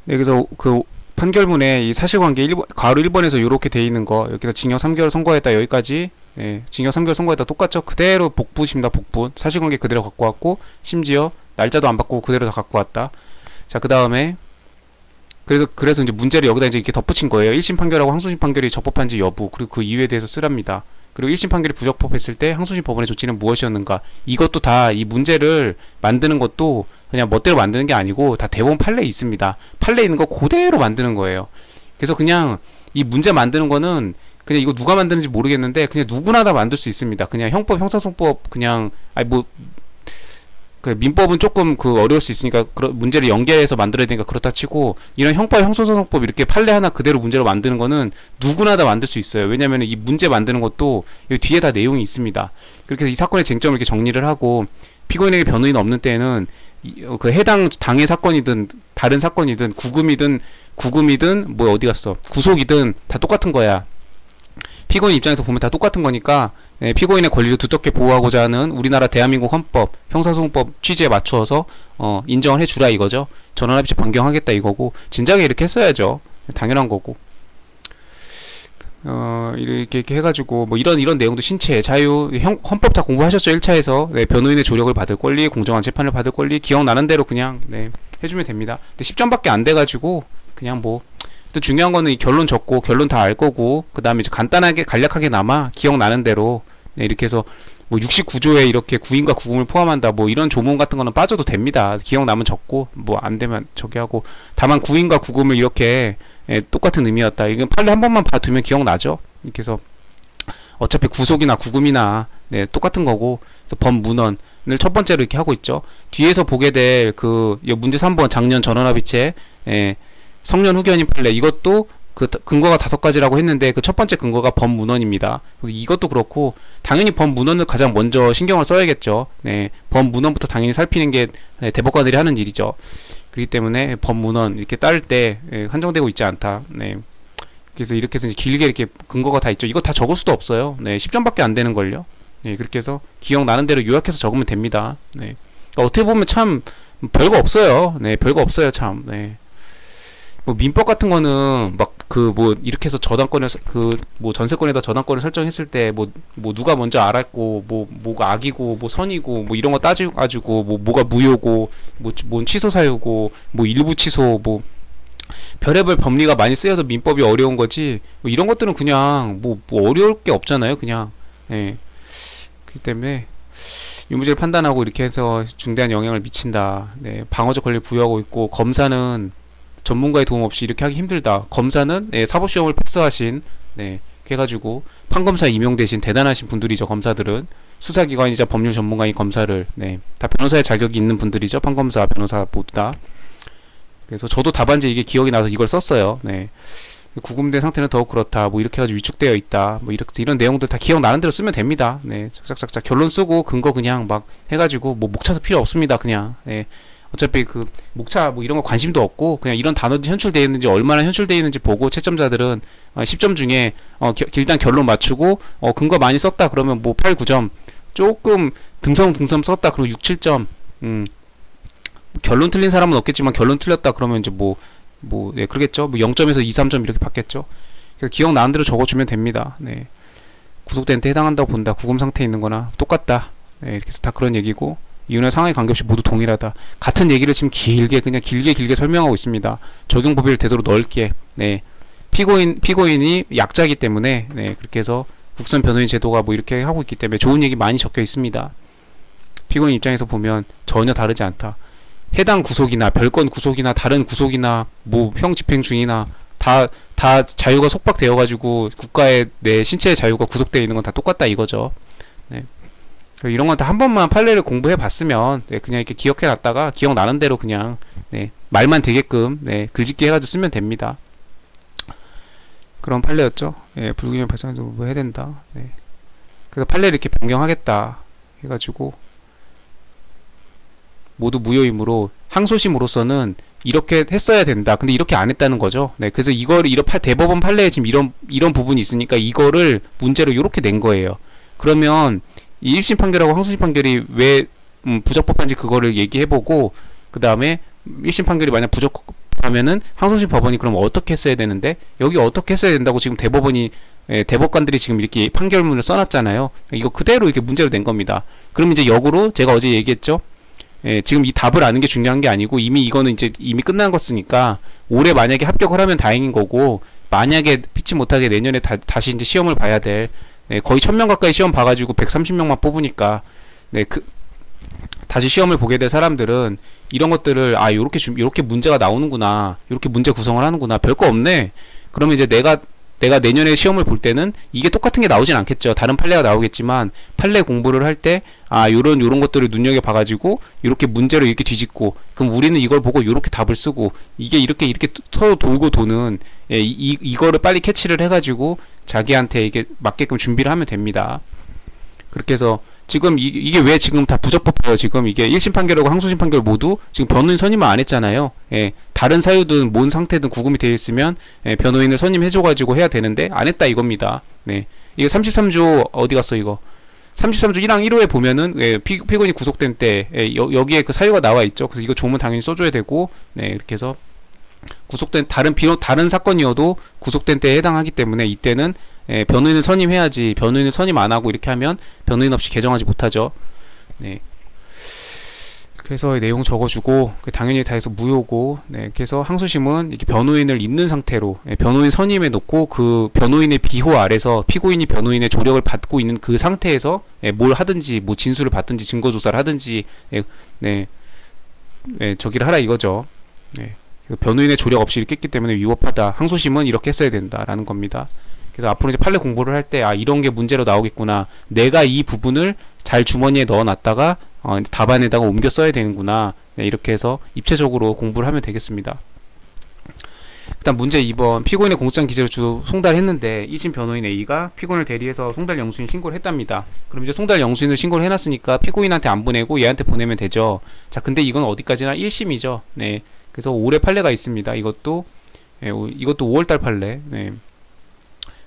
네, 그래서 그 판결문에 이 사실관계 1번, 가로 1번에서 이렇게 돼 있는 거 여기다 징역 3개월 선고했다 여기까지 예, 징역 3개월 선고했다 똑같죠? 그대로 복부십니다. 복부 사실관계 그대로 갖고 왔고 심지어 날짜도 안 바꾸고 그대로 다 갖고 왔다. 자, 그 다음에 그래서 이제 문제를 여기다 이제 이렇게 덧붙인 거예요. 1심 판결하고 항소심 판결이 적법한지 여부 그리고 그 이유에 대해서 쓰랍니다. 그리고 1심 판결이 부적법했을 때 항소심 법원의 조치는 무엇이었는가, 이것도 다 이 문제를 만드는 것도 그냥 멋대로 만드는 게 아니고 다 대법원 판례에 있습니다. 판례에 있는 거 그대로 만드는 거예요. 그래서 그냥 이 문제 만드는 거는 그냥 이거 누가 만드는지 모르겠는데 그냥 누구나 다 만들 수 있습니다. 그냥 형법 형사소송법 그냥 아니 뭐 그 민법은 조금 그 어려울 수 있으니까 문제를 연계해서 만들어야 되니까 그렇다 치고 이런 형법 형사소송법 이렇게 판례 하나 그대로 문제로 만드는 거는 누구나 다 만들 수 있어요. 왜냐면 이 문제 만드는 것도 이 뒤에 다 내용이 있습니다. 그렇게 해서 이 사건의 쟁점을 이렇게 정리를 하고 피고인에게 변호인 없는 때에는 그 해당 당의 사건이든 다른 사건이든 구금이든 뭐 어디 갔어 구속이든 다 똑같은 거야. 피고인 입장에서 보면 다 똑같은 거니까 피고인의 권리를 두텁게 보호하고자 하는 우리나라 대한민국 헌법 형사소송법 취지에 맞추어서 인정을 해주라 이거죠. 전원합의체 변경하겠다 이거고 진작에 이렇게 했어야죠. 당연한 거고 이렇게 해가지고 뭐 이런 내용도 신체 자유 헌법 다 공부하셨죠. 1차에서 네, 변호인의 조력을 받을 권리 공정한 재판을 받을 권리 기억나는 대로 그냥 네, 해주면 됩니다. 근데 10점밖에 안 돼가지고 그냥 뭐 중요한 거는 이 결론 적고 결론 다 알 거고 그 다음에 이제 간단하게 간략하게나마 기억나는 대로 네, 이렇게 해서 뭐 69조에 이렇게 구인과 구금을 포함한다 뭐 이런 조문 같은 거는 빠져도 됩니다. 기억나면 적고 뭐 안 되면 저기 하고 다만 구인과 구금을 이렇게 똑같은 의미였다. 이건 판례 한 번만 봐두면 기억나죠. 이렇게 해서 어차피 구속이나 구금이나 네, 똑같은 거고 그래서 법문헌을 첫 번째로 이렇게 하고 있죠. 뒤에서 보게 될 그 문제 3번 작년 전원합의체 성년 후견인 판례 이것도 그 근거가 5가지라고 했는데 그 첫 번째 근거가 법문헌입니다. 이것도 그렇고 당연히 법문헌을 가장 먼저 신경을 써야겠죠. 네, 법문헌부터 당연히 살피는 게 대법관들이 하는 일이죠. 그렇기 때문에 법문헌 이렇게 따를 때 한정되고 있지 않다. 네. 그래서 이렇게 해서 길게 이렇게 근거가 다 있죠. 이거 다 적을 수도 없어요. 네, 10점밖에 안 되는 걸요. 네, 그렇게 해서 기억나는 대로 요약해서 적으면 됩니다. 네. 그러니까 어떻게 보면 참 별거 없어요. 네, 별거 없어요, 참. 네. 뭐 민법 같은 거는 막 그 뭐 이렇게 해서 저당권을 그 뭐 전세권에다 저당권을 설정했을 때 뭐 누가 먼저 알았고 뭐가 악이고 뭐 선이고 뭐 이런 거 따져가지고 뭐가 무효고 뭔 취소 사유고 뭐 일부 취소 뭐 별의별 법리가 많이 쓰여서 민법이 어려운 거지 뭐 이런 것들은 그냥 뭐 어려울 게 없잖아요. 그냥 예. 그렇기 때문에 이 문제를 판단하고 이렇게 해서 중대한 영향을 미친다. 네, 방어적 권리를 부여하고 있고 검사는 전문가의 도움 없이 이렇게 하기 힘들다. 검사는 사법시험을 패스하신 해가지고 판검사 임용되신 대단하신 분들이죠. 검사들은 수사기관이자 법률 전문가인 검사를 다 변호사의 자격이 있는 분들이죠. 판검사, 변호사 모두 다. 그래서 저도 답안지 이게 기억이 나서 이걸 썼어요. 구금된 상태는 더욱 그렇다. 뭐 이렇게 해가지고 위축되어 있다. 뭐 이런 내용들 다 기억나는 대로 쓰면 됩니다. 착착착착 결론 쓰고 근거 그냥 막 해가지고 뭐 목차도 필요 없습니다. 그냥. 어차피 그 목차 뭐 이런 거 관심도 없고 그냥 이런 단어들이 현출되어 있는지 얼마나 현출되어 있는지 보고 채점자들은 10점 중에 일단 결론 맞추고 근거 많이 썼다 그러면 뭐 8, 9점 조금 듬성듬성 썼다 그러면 6, 7점 결론 틀린 사람은 없겠지만 결론 틀렸다 그러면 이제 네, 그러겠죠. 뭐 0점에서 2, 3점 이렇게 받겠죠. 그래서 기억나는 대로 적어주면 됩니다. 네. 구속된 데 해당한다고 본다. 구금 상태에 있는 거나 똑같다. 네, 이렇게 해서 다 그런 얘기고 이유나 상황에 관계없이 모두 동일하다. 같은 얘기를 지금 그냥 길게 설명하고 있습니다. 적용 범위를 되도록 넓게. 네. 피고인이 약자이기 때문에 그렇게 해서 국선 변호인 제도가 뭐 이렇게 하고 있기 때문에 좋은 얘기 많이 적혀 있습니다. 피고인 입장에서 보면 전혀 다르지 않다. 해당 구속이나 별건 구속이나 다른 구속이나 뭐 형 집행 중이나 다 자유가 속박되어 가지고 국가의 내 신체의 자유가 구속되어 있는 건 다 똑같다 이거죠. 네. 이런 건 다 한 번만 판례를 공부해 봤으면 그냥 이렇게 기억해 놨다가 기억나는 대로 그냥 말만 되게끔 글짓기 해가지고 쓰면 됩니다. 그런 판례였죠. 불균형 발생한 정도 해야 된다. 그래서 판례를 이렇게 변경하겠다 해가지고 모두 무효이므로 항소심으로서는 이렇게 했어야 된다. 근데 이렇게 안 했다는 거죠. 그래서 이거를 대법원 판례에 지금 이런 부분이 있으니까 이거를 문제로 이렇게 낸 거예요. 그러면 이 1심 판결하고 항소심 판결이 왜 부적법한지 그거를 얘기해보고 그 다음에 1심 판결이 만약 위법하면은 항소심 법원이 그럼 어떻게 했어야 되는데, 여기 어떻게 했어야 된다고 지금 대법원이 대법관들이 지금 이렇게 판결문을 써놨잖아요. 이거 그대로 이렇게 문제로 낸 겁니다. 그럼 이제 역으로 제가 어제 얘기했죠. 지금 이 답을 아는 게 중요한 게 아니고 이미 이거는 이제 이미 끝난 것이니까 올해 만약에 합격을 하면 다행인 거고, 만약에 피치 못하게 내년에 다시 이제 시험을 봐야 될, 거의 1000명 가까이 시험 봐가지고 130명만 뽑으니까 다시 시험을 보게 될 사람들은 이런 것들을 요렇게 문제가 나오는구나, 요렇게 문제 구성을 하는구나, 별거 없네. 그러면 이제 내가 내년에 시험을 볼 때는 이게 똑같은 게 나오진 않겠죠. 다른 판례가 나오겠지만 판례 공부를 할 때 요런 것들을 눈여겨봐가지고 요렇게 문제를 이렇게 뒤집고, 그럼 우리는 이걸 보고 요렇게 답을 쓰고, 이게 이렇게 서로 돌고 도는, 이거를 빨리 캐치를 해가지고 자기한테 이게 맞게끔 준비를 하면 됩니다. 그렇게 해서 지금 이게 왜 지금 다 부적법해요. 지금 이게 1심 판결하고 항소심 판결 모두 지금 변호인 선임을 안 했잖아요. 다른 사유든 뭔 상태든 구금이 되어 있으면 변호인을 선임해줘가지고 해야 되는데 안 했다 이겁니다. 이게 33조 어디 갔어 이거? 33조 1항 1호에 보면은 피고인이 구속된 때 여기에 그 사유가 나와 있죠. 그래서 이거 조문 당연히 써줘야 되고, 이렇게 해서 구속된 다른 사건이어도 구속된 때에 해당하기 때문에 이때는 변호인을 선임해야지, 변호인을 선임 안 하고 이렇게 하면 변호인 없이 개정하지 못하죠. 그래서 내용 적어주고, 당연히 다 해서 무효고, 그래서 항소심은 이렇게 변호인을 있는 상태로 변호인 선임해 놓고, 그 변호인의 비호 아래서 피고인이 변호인의 조력을 받고 있는 그 상태에서 뭘 하든지, 뭐 진술을 받든지 증거 조사를 하든지 저기를 하라 이거죠. 변호인의 조력 없이 이렇게 했기 때문에 위법하다. 항소심은 이렇게 했어야 된다라는 겁니다. 그래서 앞으로 이제 판례 공부를 할 때 이런 게 문제로 나오겠구나, 내가 이 부분을 잘 주머니에 넣어놨다가 답안에다가 옮겨 써야 되는구나, 이렇게 해서 입체적으로 공부를 하면 되겠습니다. 일단 문제 2번, 피고인의 공소장 기재를 주소 송달했는데 1심 변호인 A가 피고인을 대리해서 송달 영수인 신고를 했답니다. 그럼 이제 송달 영수인을 신고를 해놨으니까 피고인한테 안 보내고 얘한테 보내면 되죠. 자, 근데 이건 어디까지나 1심이죠. 그래서 올해 판례가 있습니다. 이것도 5월달 판례.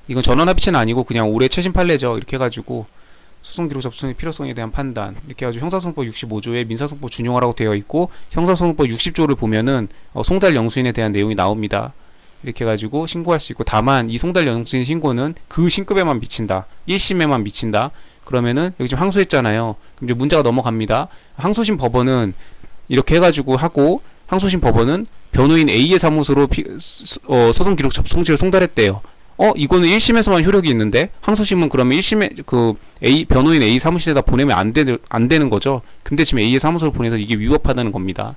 이건 전원합의체는 아니고 그냥 올해 최신 판례죠. 이렇게 해가지고 소송기록 접수의 필요성에 대한 판단, 이렇게 해가지고 형사소송법 65조에 민사소송법 준용하라고 되어 있고, 형사소송법 60조를 보면은 송달 영수인에 대한 내용이 나옵니다. 이렇게 해가지고 신고할 수 있고, 다만 이 송달 영수인 신고는 그 신급에만 미친다, 1심에만 미친다. 그러면은 여기 지금 항소했잖아요. 그럼 이제 문제가 넘어갑니다. 항소심 법원은 이렇게 해가지고 하고, 항소심 법원은 변호인 A의 사무소로 소송기록 접수통지를 송달했대요. 이거는 1심에서만 효력이 있는데 항소심은 그러면 1심에 변호인 A 사무실에다 보내면 안 되는 거죠. 근데 지금 A의 사무소를 보내서 이게 위법하다는 겁니다.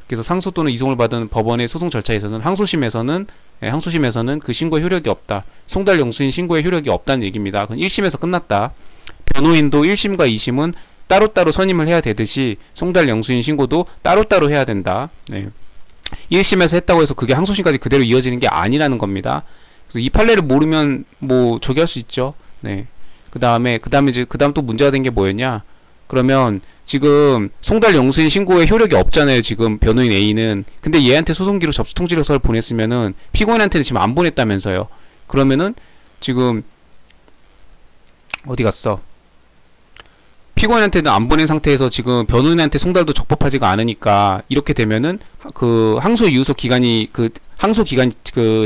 그래서 상소 또는 이송을 받은 법원의 소송 절차에서는 항소심에서는 그 신고의 효력이 없다. 송달 영수인 신고의 효력이 없다는 얘기입니다. 그건 1심에서 끝났다. 변호인도 1심과 2심은 따로따로 선임을 해야 되듯이 송달 영수인 신고도 따로따로 해야 된다. 1심에서 했다고 해서 그게 항소심까지 그대로 이어지는 게 아니라는 겁니다. 그래서 이 판례를 모르면 뭐 저기 할 수 있죠. 그 다음에 또 문제가 된 게 뭐였냐? 그러면 지금 송달 영수인 신고에 효력이 없잖아요. 지금 변호인 A는. 근데 얘한테 소송기록 접수 통지서를 보냈으면은 피고인한테는 지금 안 보냈다면서요. 그러면은 지금 어디 갔어? 피고인한테는 안 보낸 상태에서 지금 변호인한테 송달도 적법하지가 않으니까, 이렇게 되면은 그 항소 이유서 기간이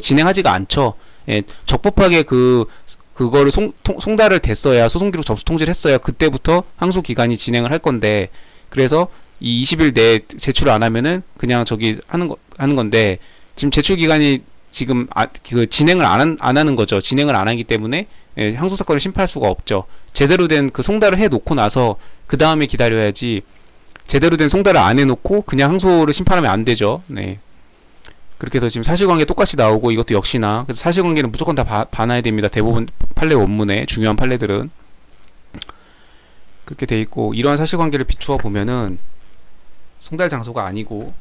진행하지가 않죠. 적법하게 그거를 송달을 됐어야, 소송기록 접수 통지를 했어야 그때부터 항소 기간이 진행을 할 건데, 그래서 이 20일 내에 제출을 안 하면은 그냥 저기 하는 건데, 지금 제출 기간이 지금 진행을 안 하는 거죠. 진행을 안 하기 때문에 항소 사건을 심판할 수가 없죠. 제대로 된 그 송달을 해 놓고 나서 그 다음에 기다려야지, 제대로 된 송달을 안 해놓고 그냥 항소를 심판하면 안 되죠. 그렇게 해서 지금 사실관계 똑같이 나오고, 이것도 역시나, 그래서 사실관계는 무조건 다 봐놔야 됩니다. 대부분 판례 원문에 중요한 판례들은 그렇게 돼 있고, 이러한 사실관계를 비추어 보면은 송달 장소가 아니고,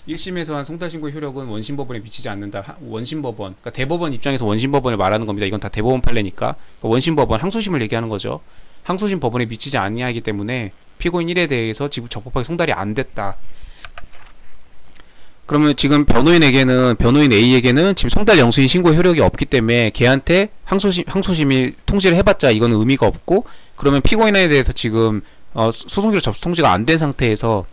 1심에서 한 송달 신고의 효력은 원심법원에 미치지 않는다. 원심법원, 그러니까 대법원 입장에서 원심법원을 말하는 겁니다. 이건 다 대법원 판례니까. 그러니까 원심법원, 항소심을 얘기하는 거죠. 항소심 법원에 미치지 아니하기 때문에 피고인 1에 대해서 지금 적법하게 송달이 안 됐다. 그러면 지금 변호인 A에게는 지금 송달 영수인 신고의 효력이 없기 때문에 걔한테 항소심이 통지를 해봤자 이거는 의미가 없고, 그러면 피고인에 대해서 지금 소송기록 접수 통지가 안 된 상태에서